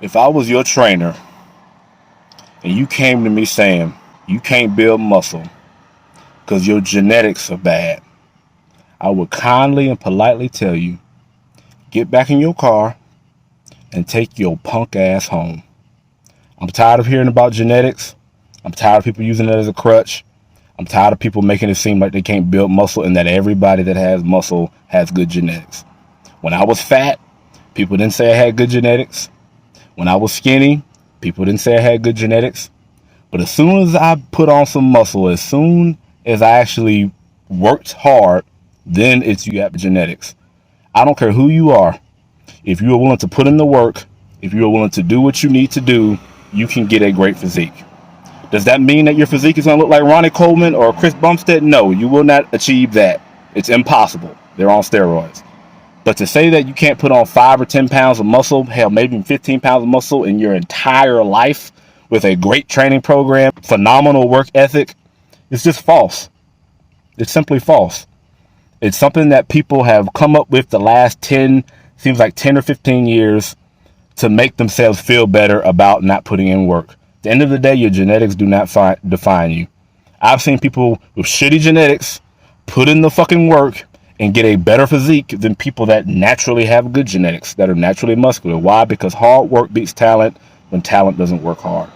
If I was your trainer and you came to me saying you can't build muscle because your genetics are bad, I would kindly and politely tell you, get back in your car and take your punk ass home. I'm tired of hearing about genetics. I'm tired of people using it as a crutch. I'm tired of people making it seem like they can't build muscle and that everybody that has muscle has good genetics. When I was fat, people didn't say I had good genetics. When I was skinny, people didn't say I had good genetics. But as soon as I put on some muscle, as soon as I actually worked hard, then it's you got genetics. I don't care who you are. If you are willing to put in the work, if you are willing to do what you need to do, you can get a great physique. Does that mean that your physique is going to look like Ronnie Coleman or Chris Bumstead? No, you will not achieve that. It's impossible. They're on steroids. But to say that you can't put on 5 or 10 pounds of muscle, hell, maybe even 15 pounds of muscle in your entire life with a great training program, phenomenal work ethic, it's just false. It's simply false. It's something that people have come up with the last 10 or 15 years to make themselves feel better about not putting in work. At the end of the day, your genetics do not define you. I've seen people with shitty genetics put in the fucking work and get a better physique than people that naturally have good genetics, that are naturally muscular. Why? Because hard work beats talent when talent doesn't work hard.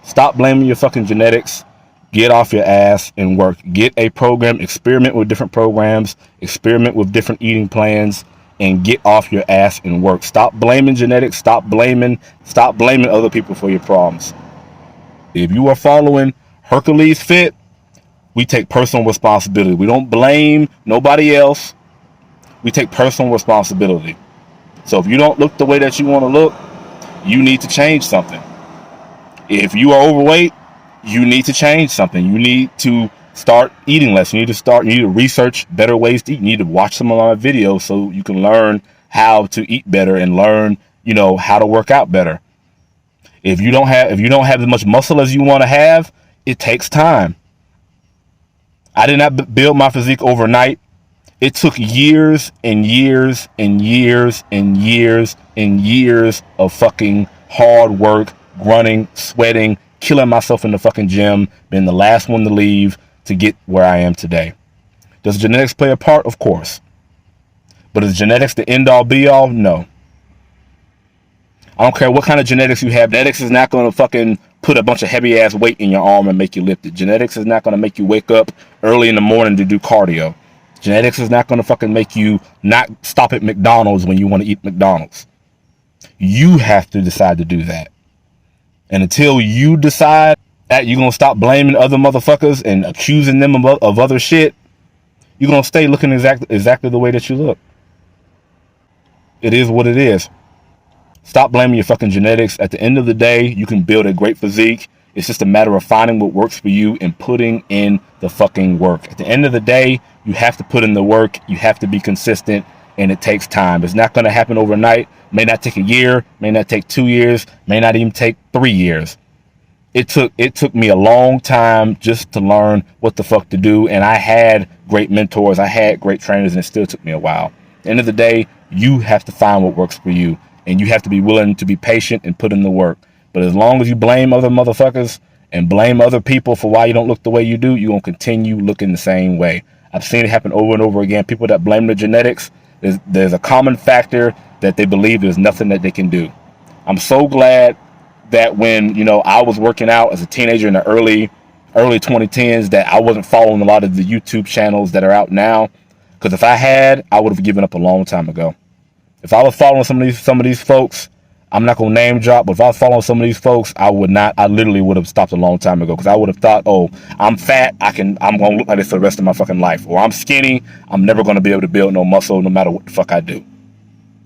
Stop blaming your fucking genetics. Get off your ass and work. Get a program, experiment with different programs, experiment with different eating plans, and get off your ass and work. Stop blaming genetics. Stop blaming other people for your problems. If you are following Hercules Fit, we take personal responsibility. We don't blame nobody else. We take personal responsibility. So if you don't look the way that you want to look, you need to change something. If you are overweight, you need to change something. You need to start eating less. You need to research better ways to eat. You need to watch some of my videos so you can learn how to eat better and learn, how to work out better. If you don't have as much muscle as you want to have, it takes time. I did not build my physique overnight. It took years and years and years and years and years of fucking hard work, running, sweating, killing myself in the fucking gym, being the last one to leave to get where I am today. Does genetics play a part? Of course. But is genetics the end all be all? No. I don't care what kind of genetics you have. Genetics is not going to fucking put a bunch of heavy ass weight in your arm and make you lift it. Genetics is not going to make you wake up early in the morning to do cardio. Genetics is not going to fucking make you not stop at McDonald's when you want to eat McDonald's. You have to decide to do that. And until you decide that you're going to stop blaming other motherfuckers and accusing them of other shit, you're going to stay looking exactly the way that you look. It is what it is. Stop blaming your fucking genetics. At the end of the day, you can build a great physique. It's just a matter of finding what works for you and putting in the fucking work. At the end of the day, you have to put in the work. You have to be consistent, and it takes time. It's not going to happen overnight. May not take a year, may not take 2 years, may not even take 3 years. It took me a long time just to learn what the fuck to do, and I had great mentors, I had great trainers, and it still took me a while. At the end of the day, you have to find what works for you, and you have to be willing to be patient and put in the work. But as long as you blame other motherfuckers and blame other people for why you don't look the way you do, you're going to continue looking the same way. I've seen it happen over and over again. People that blame their genetics, there's a common factor that they believe there's nothing that they can do. I'm so glad that when, I was working out as a teenager in the early 2010s, that I wasn't following a lot of the YouTube channels that are out now. Because if I had, I would have given up a long time ago. If I was following some of these folks, I'm not going to name drop, but if I was following some of these folks, I literally would have stopped a long time ago. Because I would have thought, oh, I'm fat, I'm going to look like this for the rest of my fucking life. Or I'm skinny, I'm never going to be able to build no muscle no matter what the fuck I do.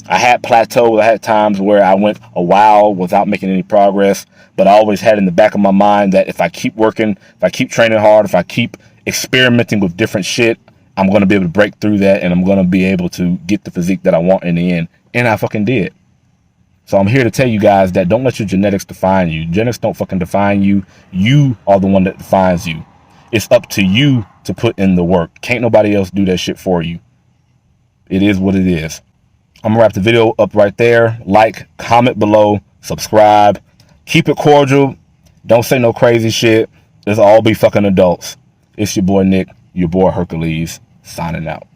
I had plateaus, I had times where I went a while without making any progress, but I always had in the back of my mind that if I keep working, if I keep training hard, if I keep experimenting with different shit, I'm going to be able to break through that, and I'm going to be able to get the physique that I want in the end. And I fucking did. So I'm here to tell you guys that don't let your genetics define you. Genetics don't fucking define you. You are the one that defines you. It's up to you to put in the work. Can't nobody else do that shit for you. It is what it is. I'm gonna wrap the video up right there. Like, comment below, subscribe. Keep it cordial. Don't say no crazy shit. Let's all be fucking adults. It's your boy Nick, your boy Hercules, signing out.